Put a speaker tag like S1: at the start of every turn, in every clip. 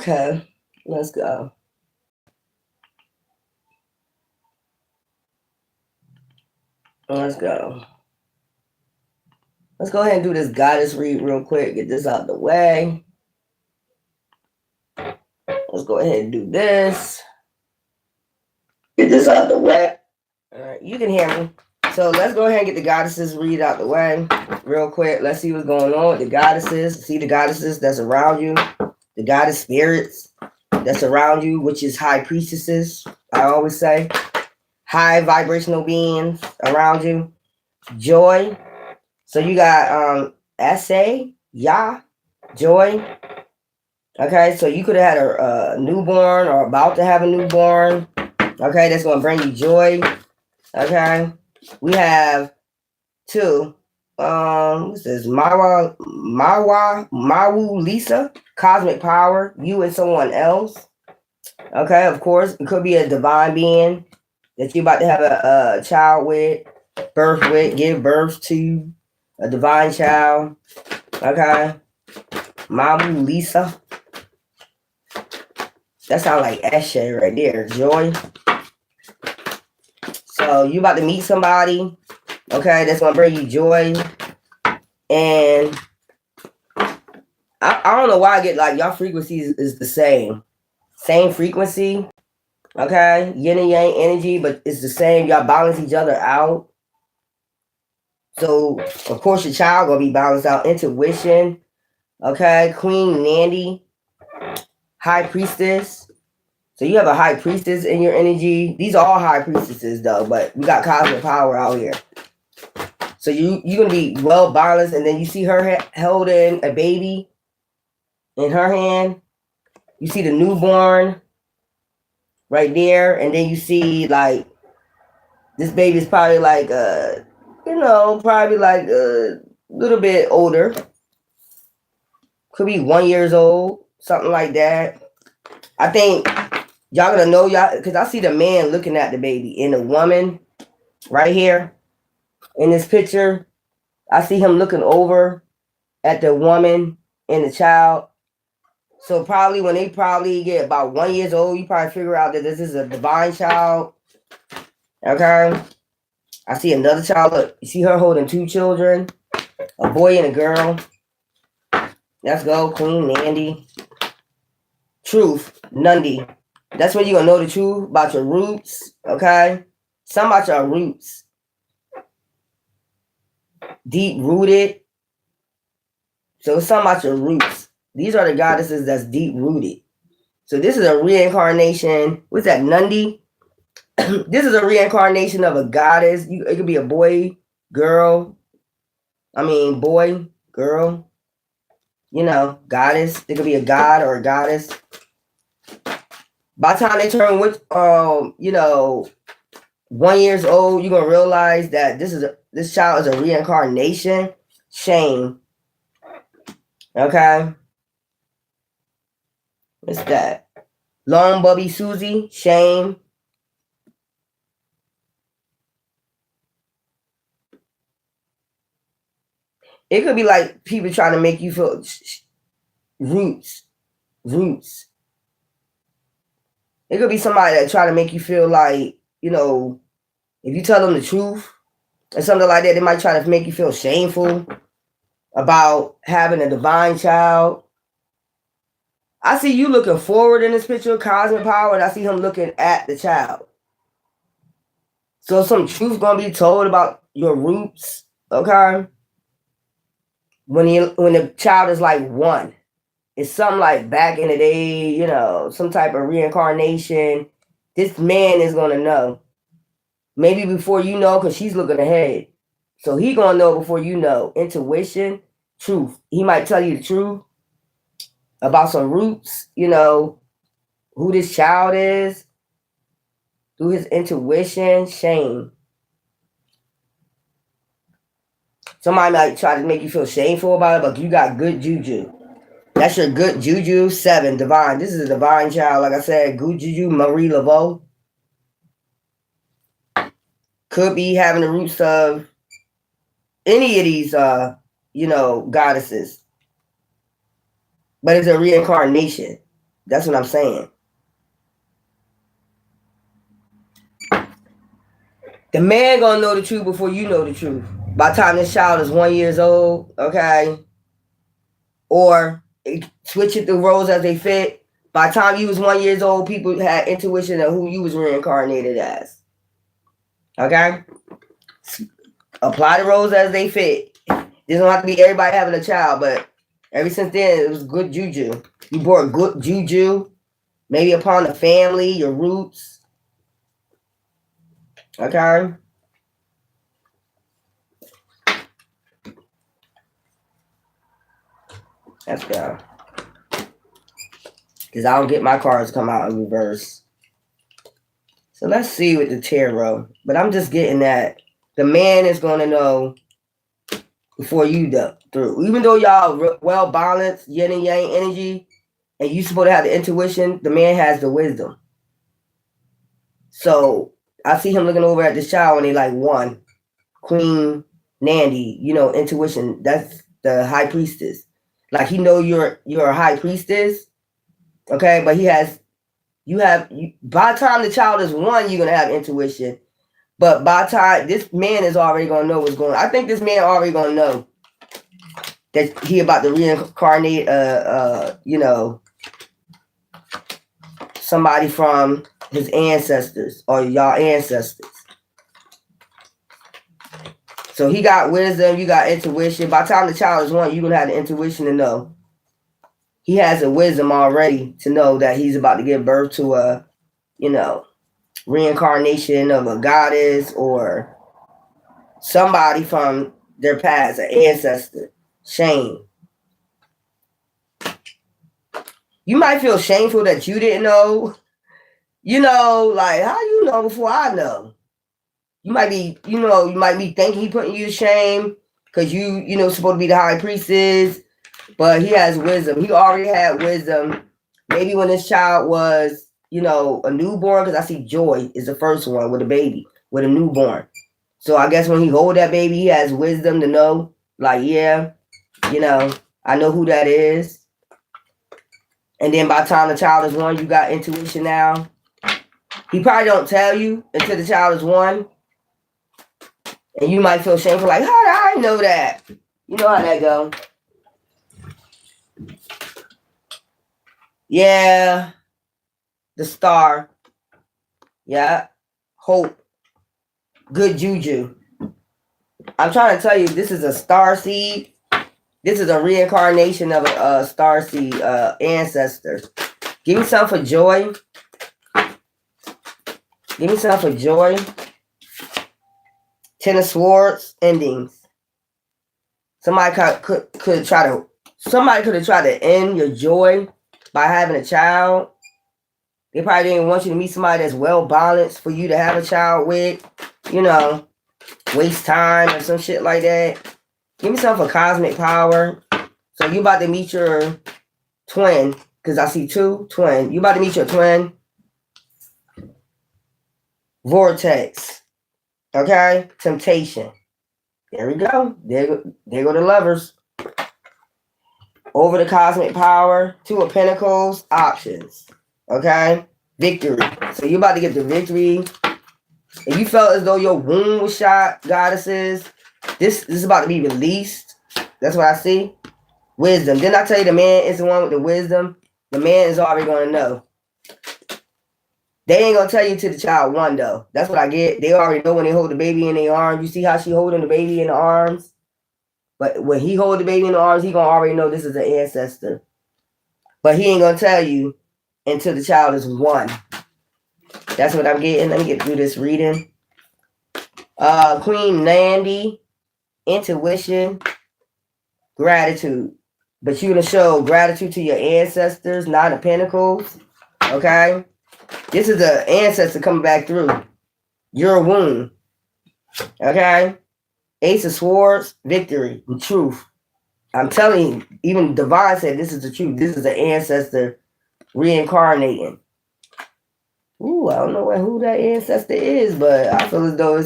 S1: Okay, let's go. Let's go. Let's go ahead and do this goddess read real quick. Get this out the way. Let's go ahead and do this. Get this out the way. All right, you can hear me. So let's go ahead and get the goddesses read out the way real quick. Let's see what's going on with the goddesses. See the goddesses that's around you, the goddess spirits that's around you, which is high priestesses. I always say high vibrational beings around you. Joy. So you got Ase, Ya, Joy. Okay, so you could have had a newborn or about to have a newborn. Okay, that's going to bring you joy. Okay, we have two. What's this? Mawu Lisa, cosmic power, you and someone else. Okay, of course, it could be a divine being that you're about to have a child with, give birth to a divine child. Okay, Mawu Lisa. That sounds like Ashe right there, joy. So you about to meet somebody, okay, that's gonna bring you joy. And I don't know why I get like y'all frequencies is the same frequency, okay, yin and yang energy, but it's the same. Y'all balance each other out. So of course your child gonna be balanced out. Intuition, okay, Queen Nandy, High Priestess. So you have a high priestess in your energy. These are all high priestesses though, but we got cosmic power out here. So you're going to be well balanced. And then you see her holding a baby in her hand. You see the newborn right there. And then you see like, this baby is probably like, probably like a little bit older. Could be 1 year old, something like that. I think y'all gonna know y'all, because I see the man looking at the baby and the woman right here in this picture. I see him looking over at the woman and the child. So probably when they probably get about 1 year old, you probably figure out that this is a divine child. Okay. I see another child. Look, you see her holding two children, a boy and a girl. Let's go, Queen Nandy. Truth, Nundi. That's when you're going to know the truth about your roots, okay? Something about your roots. Deep-rooted. So it's something about your roots. These are the goddesses that's deep-rooted. So this is a reincarnation. What's that, Nundi? This is a reincarnation of a goddess. It could be a boy, girl. Boy, girl. Goddess. It could be a god or a goddess. By the time they turn 1 year old, you're gonna realize that this child is a reincarnation. Shame. Okay. What's that? Long Bubby Susie. Shame. It could be like people trying to make you feel roots. It could be somebody that try to make you feel like, if you tell them the truth or something like that, they might try to make you feel shameful about having a divine child. I see you looking forward in this picture, cosmic power, and I see him looking at the child. So some truth gonna be told about your roots, okay? When the child is like 1. It's something like back in the day, some type of reincarnation. This man is going to know. Maybe before you know, because she's looking ahead. So he going to know before you know. Intuition, truth. He might tell you the truth about some roots, who this child is, through his intuition. Shame. Somebody might try to make you feel shameful about it, but you got good juju. That's your good juju. 7, divine. This is a divine child. Like I said, good juju, Marie Laveau. Could be having the roots of any of these, goddesses. But it's a reincarnation. That's what I'm saying. The man gonna know the truth before you know the truth. By the time this child is 1 year old, okay, or switch it the roles as they fit. By the time you was 1 year old, people had intuition of who you was reincarnated as. Okay, apply the roles as they fit. It doesn't have to be everybody having a child, but ever since then, it was good juju. You brought good juju, maybe upon the family, your roots. Okay. Let's go. Because I don't get my cards come out in reverse. So let's see with the tarot. But I'm just getting that the man is going to know before you through. Even though y'all well balanced, yin and yang energy, and you supposed to have the intuition, the man has the wisdom. So I see him looking over at this child when they like one. Queen Nandi, intuition. That's the high priestess. Like he know you're a high priestess, okay, but by the time the child is 1, you're gonna have intuition. But by the time this man is already gonna know what's going on. I think this man already gonna know that he about to reincarnate somebody from his ancestors or y'all ancestors. So he got wisdom, you got intuition. By the time the child is 1, you're gonna have the intuition to know. He has a wisdom already to know that he's about to give birth to a, reincarnation of a goddess or somebody from their past, an ancestor. Shame. You might feel shameful that you didn't know. Like, how you know before I know? You might be, thinking he putting you to shame because you supposed to be the high priestess, but he has wisdom. He already had wisdom. Maybe when this child was, a newborn, because I see Joy is the first one with a baby, with a newborn. So I guess when he hold that baby, he has wisdom to know, like, yeah, I know who that is. And then by the time the child is 1, you got intuition now. He probably don't tell you until the child is 1. And you might feel shameful, like, how did I know that? You know how that go. Yeah. The star. Yeah. Hope. Good juju. I'm trying to tell you, this is a star seed. This is a reincarnation of a star seed ancestor. Give me some for joy. Give me some for joy. 10 of Swords, endings. Somebody could have tried to end your joy by having a child. They probably didn't want you to meet somebody that's well balanced for you to have a child with, waste time or some shit like that. Give me some for cosmic power. So you about to meet your twin, because I see 2 twin. You about to meet your twin. Vortex. Okay? Temptation. There we go. There go the lovers. Over the cosmic power. 2 of Pentacles. Options. Okay? Victory. So you about to get the victory. If you felt as though your womb was shot, goddesses, this is about to be released. That's what I see. Wisdom. Didn't I tell you the man is the one with the wisdom? The man is already going to know. They ain't going to tell you till the child 1, though. That's what I get. They already know when they hold the baby in their arms. You see how she holding the baby in the arms? But when he hold the baby in the arms, he going to already know this is an ancestor. But he ain't going to tell you until the child is 1. That's what I'm getting. Let me get through this reading. Queen Nandi, intuition, gratitude. But you're going to show gratitude to your ancestors, 9 of Pentacles. Okay? This is an ancestor coming back through your womb. Okay? Ace of Swords, victory, and truth. I'm telling you, even Divine said this is the truth. This is an ancestor reincarnating. Ooh, I don't know who that ancestor is, but I feel as though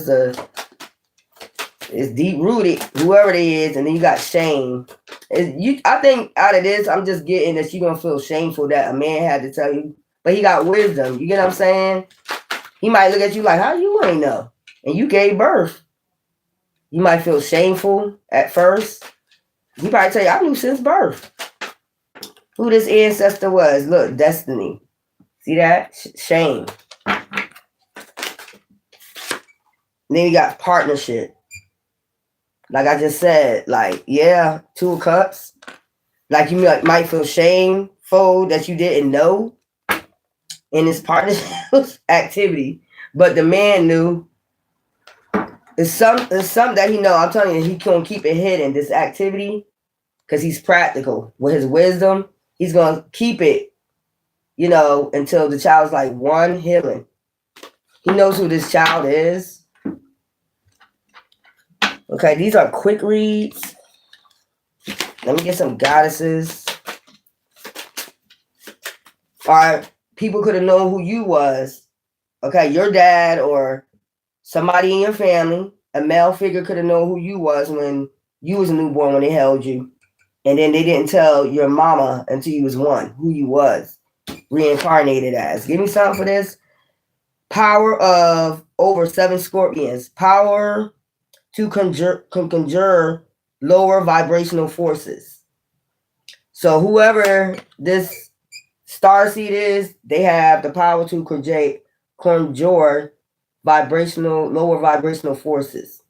S1: it's deep rooted, whoever it is, and then you got shame. I think out of this, I'm just getting that you're gonna feel shameful that a man had to tell you, but he got wisdom. You get what I'm saying? He might look at you like, how you ain't know? And you gave birth. You might feel shameful at first. He probably tell you, I knew since birth who this ancestor was. Look, destiny. See that? Shame. Then you got partnership. Like I just said, like, yeah, 2 of cups. Like you might feel shameful that you didn't know in this partnership activity, but the man knew. It's something that he know. I'm telling you, he gonna keep it hidden, this activity, because he's practical. With his wisdom, he's gonna keep it, until the child's like 1 healing. He knows who this child is. Okay, these are quick reads. Let me get some goddesses. All right, people could have known who you was. Okay, your dad or somebody in your family, a male figure could have known who you was when you was a newborn when they held you. And then they didn't tell your mama until you was 1 who you was reincarnated as. Give me something for this. Power of over 7 scorpions. Power to conjure lower vibrational forces. So whoever this starseed is, they have the power to conjure lower vibrational forces.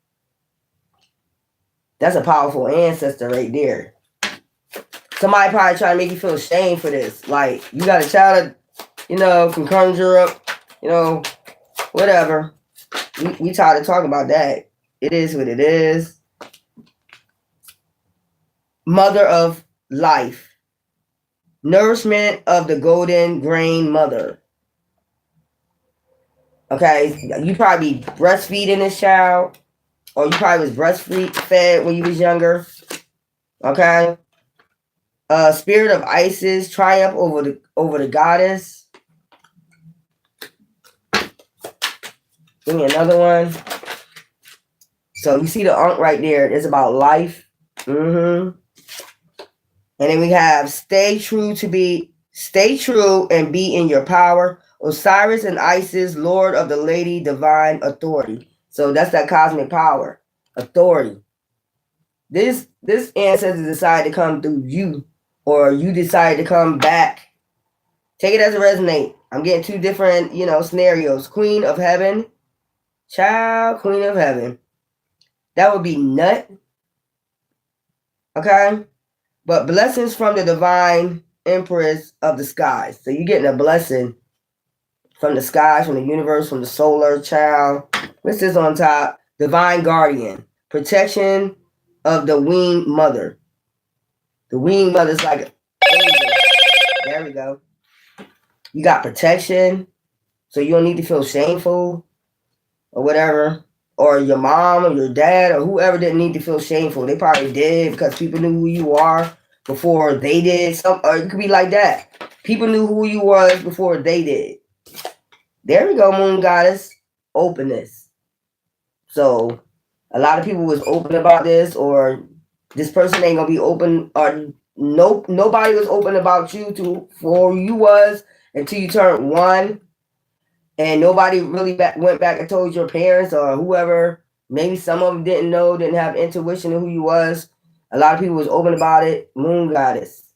S1: That's a powerful ancestor right there. Somebody probably trying to make you feel ashamed for this. Like, you got a child that, can conjure up, whatever. We tired of talking about that. It is what it is. Mother of life. Nourishment of the golden grain mother. Okay, you probably breastfeeding this child, or you probably was breastfed when you was younger. Okay. Spirit of Isis, triumph over the goddess. Give me another one. So you see the Ankh right there. It's about life. And then we have stay true and be in your power. Osiris and Isis, Lord of the Lady, divine authority. So that's that cosmic power, authority. This ancestor decided to come through you, or you decided to come back. Take it as it resonates. I'm getting 2 different, scenarios. Queen of Heaven. Child, Queen of Heaven. That would be Nut. Okay? But blessings from the divine empress of the skies. So you're getting a blessing from the skies, from the universe, from the solar child. What's this on top? Divine guardian. Protection of the winged mother. The winged mother's like an angel. There we go. You got protection, so you don't need to feel shameful or whatever. Or your mom or your dad or whoever didn't need to feel shameful. They probably did because people knew who you are before they did. Or it could be like that. People knew who you was before they did. There we go, Moon Goddess. Openness. So a lot of people was open about this, or this person ain't gonna be open, or nobody was open about you for who you was until you turned 1, and nobody really went back and told your parents or whoever. Maybe some of them didn't know, didn't have intuition of who you was. A lot of people was open about it. Moon Goddess.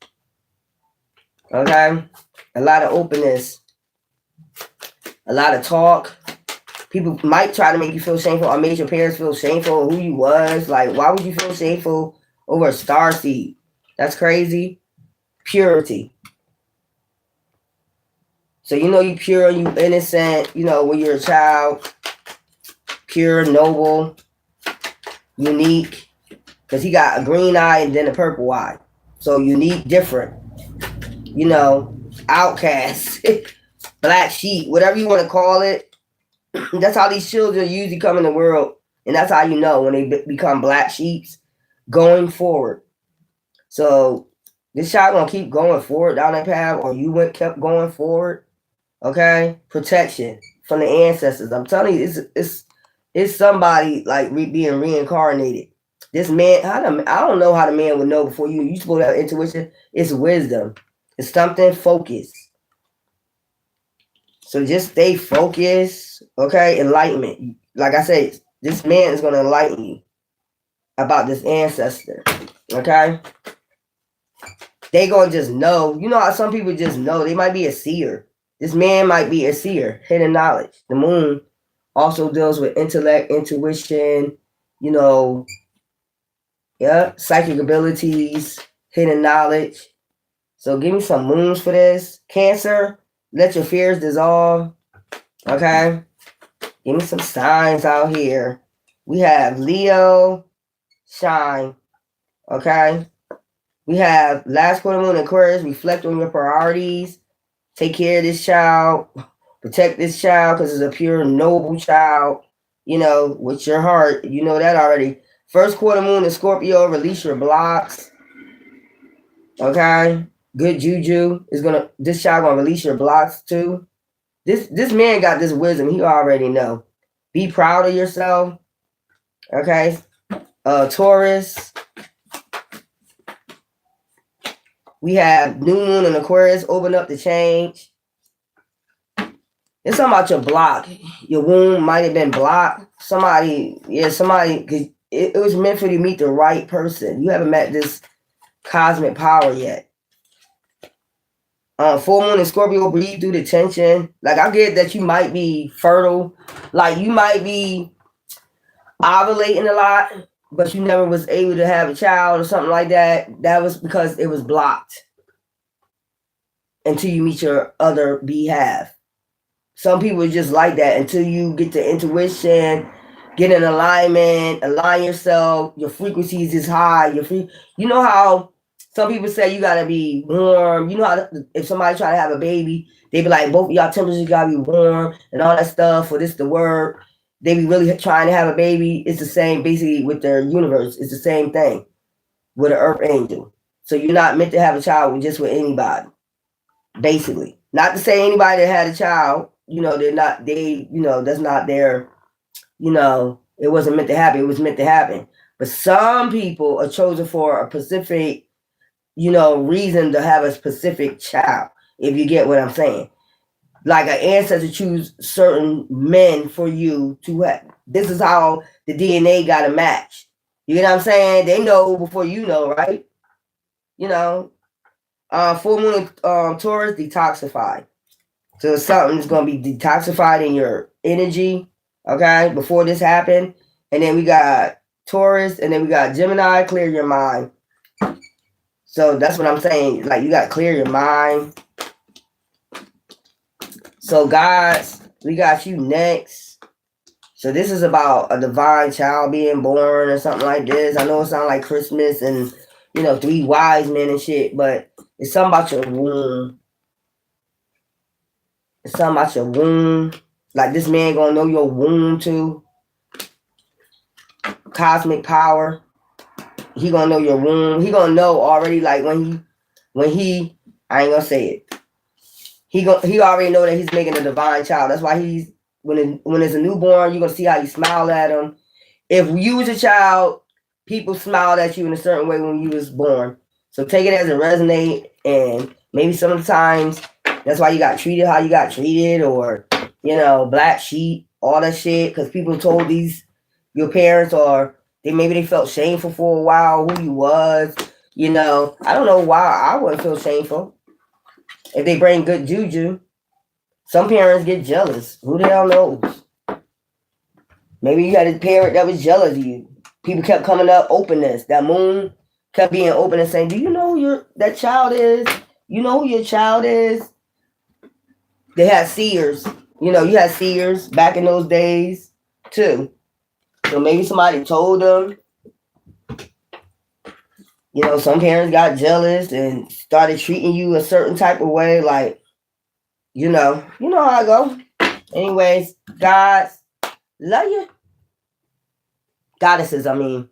S1: Okay? A lot of openness. A lot of talk. People might try to make you feel shameful or made your parents feel shameful of who you was. Like, why would you feel shameful over a starseed? That's crazy. Purity. So you pure, you innocent, when you're a child. Pure, noble, unique. Because he got a green eye and then a purple eye. So unique, different. Outcast. Black sheep, whatever you want to call it. That's how these children usually come in the world. And that's how you know when they become black sheeps going forward. So this child going to keep going forward down that path, or you kept going forward. Okay? Protection from the ancestors. I'm telling you, it's somebody like being reincarnated. This man, I don't know how the man would know before you supposed to have intuition. It's wisdom. It's something focused. So just stay focused, okay? Enlightenment. Like I said, this man is going to enlighten you about this ancestor, okay? They going to just know. You know how some people just know. They might be a seer. This man might be a seer, hidden knowledge. The moon also deals with intellect, intuition, you know, yeah, psychic abilities, hidden knowledge. So give me some moons for this. Cancer, let your fears dissolve. Okay? Give me some signs out here. We have Leo, shine. Okay? We have last quarter moon Aquarius, reflect on your priorities. Take care of this child. Protect this child because it's a pure, noble child. You know, with your heart. You know that already. First quarter moon in Scorpio, release your blocks. Okay? Good juju is gonna, this child gonna release your blocks too. This man got this wisdom. He already know. Be proud of yourself. Okay? Taurus. We have new moon in Aquarius. Open up the change. It's something about your block. Your womb might have been blocked. Somebody, because it was meant for you to meet the right person. You haven't met this cosmic power yet. Full moon in Scorpio, breathe through the tension. Like, I get that you might be fertile. Like, you might be ovulating a lot, but you never was able to have a child or something like that. That was because it was blocked until you meet your other behalf. Some people are just like that until you get the intuition, get in alignment, align yourself. Your frequencies is high. You know how some people say you gotta be warm. You know how if somebody try to have a baby, they be like, both of y'all temperatures gotta be warm and all that stuff for this to work. They be really trying to have a baby. It's the same basically with their universe. It's the same thing with an earth angel. So you're not meant to have a child just with anybody. Basically. Not to say anybody that had a child, that's not their, it wasn't meant to happen. It was meant to happen. But some people are chosen for a specific, reason to have a specific child, if you get what I'm saying. Like an ancestor choose certain men for you to have. This is how the DNA got to match. You get what I'm saying? They know before you know, right? Full moon Taurus, detoxify. So something's going to be detoxified in your energy, okay, before this happened. And then we got Taurus, and then we got Gemini, clear your mind. So that's what I'm saying. Like, you got to clear your mind. So, guys, we got you next. So this is about a divine child being born or something like this. I know it sounds like Christmas and, 3 wise men and shit, but it's something about your womb. It's something about your womb. Like, this man gonna know your womb too. Cosmic power. He gonna know your womb. He gonna know already, like, when he I ain't gonna say it. He already know that he's making a divine child. That's why he's when it's a newborn, you're gonna see how you smile at him. If you was a child, people smiled at you in a certain way when you was born. So take it as it resonate, and maybe sometimes that's why you got treated how you got treated, or black sheep, all that shit. Because people told your parents, or they felt shameful for a while who you was. I don't know why I wouldn't feel shameful if they bring good juju. Some parents get jealous. Who the hell knows? Maybe you had a parent that was jealous of you. People kept coming up, openness. That moon kept being open and saying, "Do you know who that child is? You know who your child is?" They had seers. You had seers back in those days too. So maybe somebody told them. Some parents got jealous and started treating you a certain type of way. Like, you know how I go. Anyways, guys, love you. Goddesses, I mean.